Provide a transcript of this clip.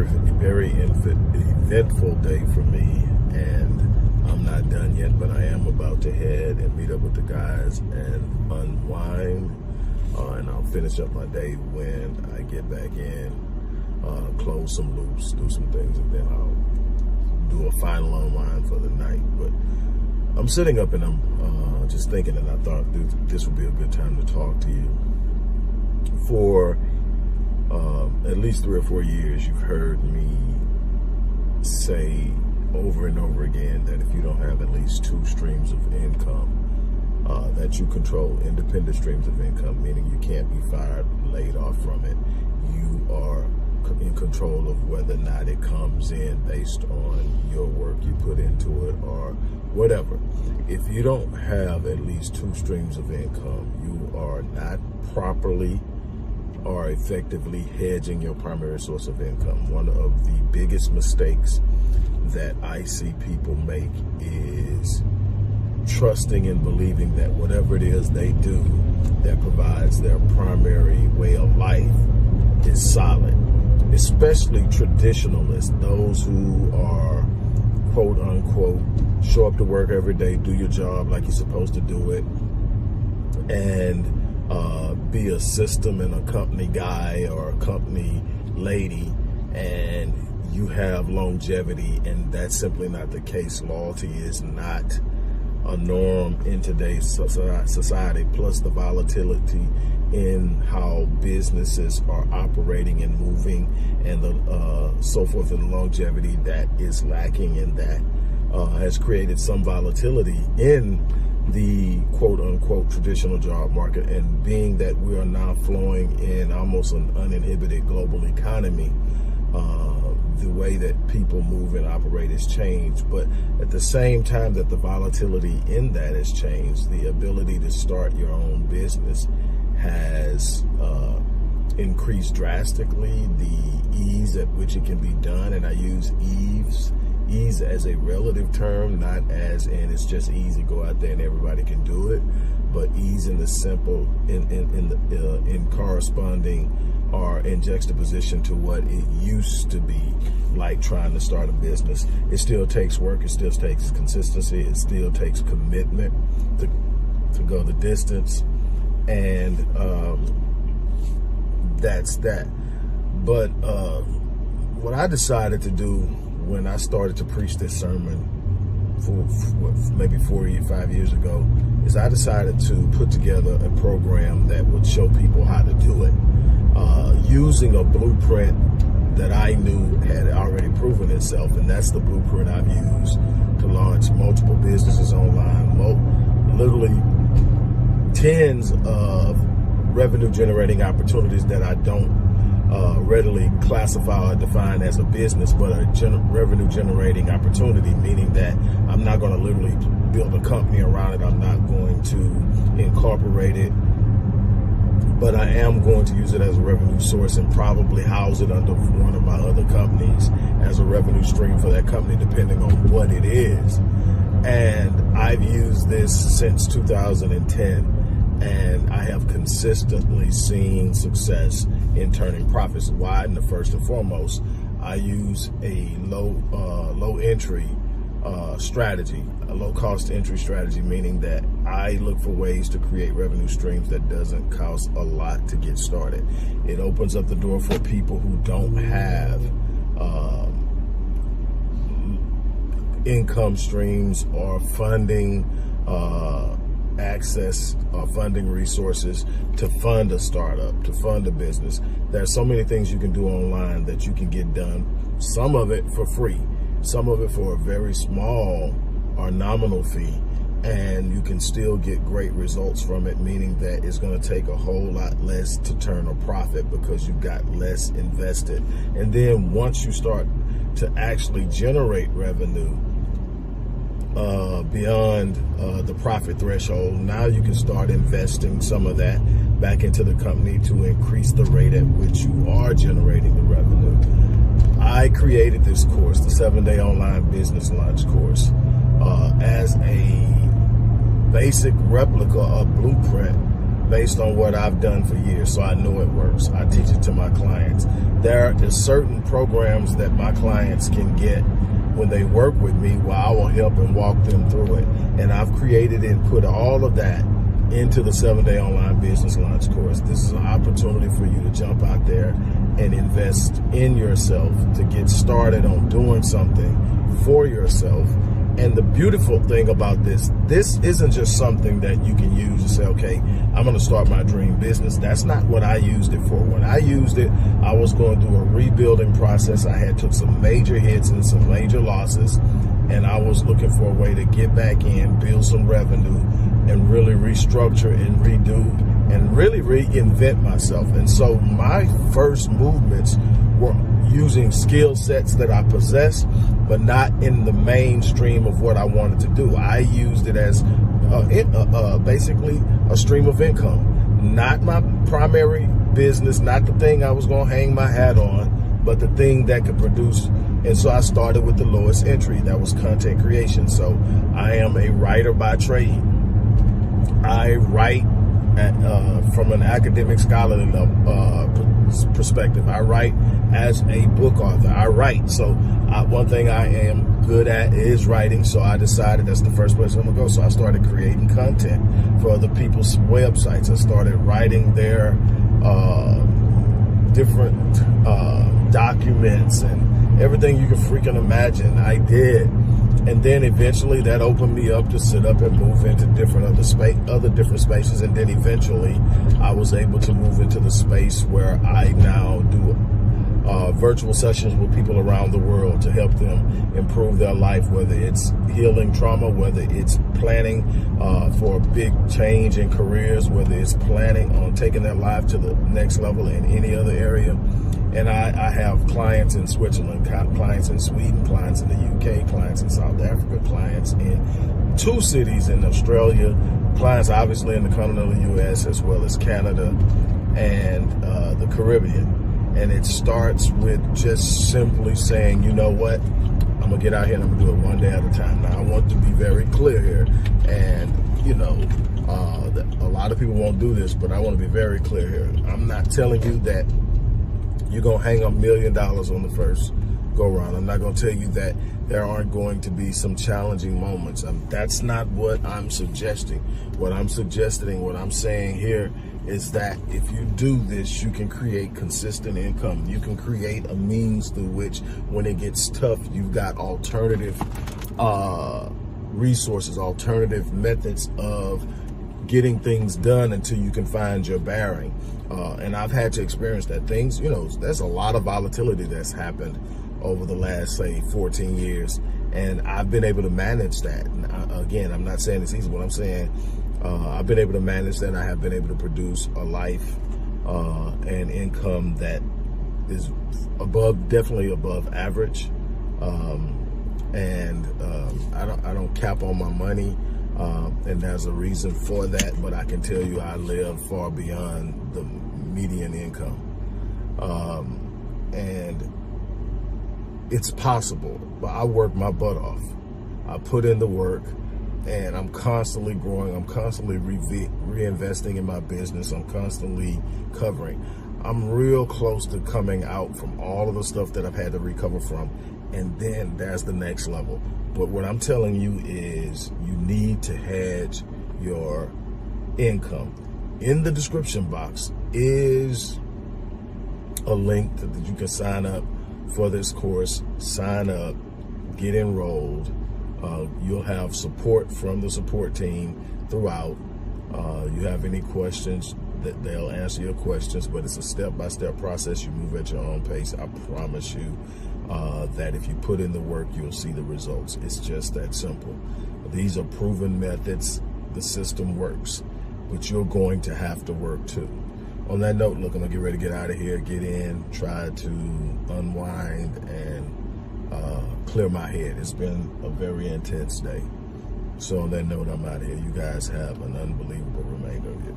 very eventful day for me, and I'm not done yet, but I am about to head and meet up with the guys and unwind, and I'll finish up my day when I get back in, close some loops, do some things, and then I'll do a final unwind for the night. But I'm sitting up and I'm just thinking, and I thought this would be a good time to talk to you. For at least 3 or 4 years, you've heard me say over and over again that if you don't have at least 2 streams of income that you control, independent streams of income, meaning you can't be fired, laid off from it, you are in control of whether or not it comes in based on your work you put into it or whatever. If you don't have at least 2 streams of income, you are not properly or effectively hedging your primary source of income. One of the biggest mistakes that I see people make is trusting and believing that whatever it is they do that provides their primary way of life is solid. Especially traditionalists, those who are quote unquote show up to work every day, do your job like you're supposed to do it, and be a system and a company guy or a company lady, and you have longevity, and that's simply not the case. Loyalty is not a norm in today's society, plus the volatility in how businesses are operating and moving, and the so forth, and longevity that is lacking, and that has created some volatility in the quote-unquote traditional job market. And being that we are now flowing in almost an uninhibited global economy, the way that people move and operate has changed. But at the same time that the volatility in that has changed, the ability to start your own business has increased drastically. The ease at which it can be done, and I use ease as a relative term, not as in it's just easy, go out there and everybody can do it, but ease in the simple, in corresponding or in juxtaposition to what it used to be like trying to start a business. It still takes work, it still takes consistency, it still takes commitment to go the distance, and that's that. But what I decided to do when I started to preach this sermon maybe 4 or 5 years ago is I decided to put together a program that would show people how to do it, using a blueprint that I knew had already proven itself, and that's the blueprint I've used to launch multiple businesses online, literally tens of revenue generating opportunities that I don't readily classify or define as a business, but a revenue generating opportunity, meaning that I'm not going to literally build a company around it. I'm not going to incorporate it, but I am going to use it as a revenue source and probably house it under one of my other companies as a revenue stream for that company, depending on what it is. And I've used this since 2010. And I have consistently seen success in turning profits. Why? And the first and foremost, I use a low entry strategy, a low cost entry strategy, meaning that I look for ways to create revenue streams that doesn't cost a lot to get started. It opens up the door for people who don't have income streams or funding access or funding resources to fund a startup, to fund a business. There are so many things you can do online that you can get done, some of it for free, some of it for a very small or nominal fee, and you can still get great results from it, meaning that it's going to take a whole lot less to turn a profit because you've got less invested. And then once you start to actually generate revenue beyond the profit threshold, now you can start investing some of that back into the company to increase the rate at which you are generating the revenue. I created this course, the 7-day online business launch course, as a basic replica of blueprint based on what I've done for years, so I know it works. I teach it to my clients. There are certain programs that my clients can get when they work with me, where I will help and walk them through it. And I've created and put all of that into the 7-day online business launch course. This is an opportunity for you to jump out there and invest in yourself, to get started on doing something for yourself. And the beautiful thing about this isn't just something that you can use to say, okay, I'm going to start my dream business. That's not what I used it for. When I used it, I was going through a rebuilding process. I took some major hits and some major losses, and I was looking for a way to get back in, build some revenue, and really restructure and redo and really reinvent myself. And so my first movements were using skill sets that I possess, but not in the mainstream of what I wanted to do. I used it as basically a stream of income, not my primary business, not the thing I was going to hang my hat on, but the thing that could produce. And so I started with the lowest entry. That was content creation. So I am a writer by trade. I write from an academic scholarly perspective. I write as a book author. I write. So one thing I am good at is writing. So I decided that's the first place I'm going to go. So I started creating content for other people's websites. I started writing their different documents and everything you can freaking imagine. I did. And then eventually that opened me up to sit up and move into other different spaces. And then eventually I was able to move into the space where I now do virtual sessions with people around the world to help them improve their life, whether it's healing trauma, whether it's planning for a big change in careers, whether it's planning on taking their life to the next level in any other area. And I have clients in Switzerland, clients in Sweden, clients in the UK, clients in South Africa, clients in 2 cities in Australia, clients obviously in the continental US, as well as Canada and the Caribbean. And it starts with just simply saying, you know what, I'm going to get out here and I'm going to do it one day at a time. Now, I want to be very clear here. And, you know, a lot of people won't do this, but I want to be very clear here. I'm not telling you that you're going to hang up $1 million on the first go around. I'm not going to tell you that there aren't going to be some challenging moments. That's not what I'm suggesting. What I'm suggesting, what I'm saying here is that if you do this, you can create consistent income. You can create a means through which when it gets tough, you've got alternative resources, alternative methods of getting things done until you can find your bearing. And I've had to experience that. Things, you know, there's a lot of volatility that's happened over the last, say, 14 years. And I've been able to manage that. Again, I'm not saying it's easy. What I'm saying, I've been able to manage that. I have been able to produce a life and income that is definitely above average. And I don't cap on my money. And there's a reason for that, but I can tell you I live far beyond the median income. And it's possible, but I work my butt off. I put in the work, and I'm constantly growing. I'm constantly reinvesting in my business. I'm constantly covering. I'm real close to coming out from all of the stuff that I've had to recover from. And then there's the next level. But what I'm telling you is you need to hedge your income. In the description box is a link that you can sign up for this course. Sign up, get enrolled. You'll have support from the support team throughout. You have any questions, that they'll answer your questions, but it's a step-by-step process. You move at your own pace. I promise you that if you put in the work, you'll see the results. It's just that simple. These are proven methods. The system works, but you're going to have to work too. On that note, look, I'm gonna get ready to get out of here, get in, try to unwind and clear my head. It's been a very intense day. So on that note, I'm out of here. You guys have an unbelievable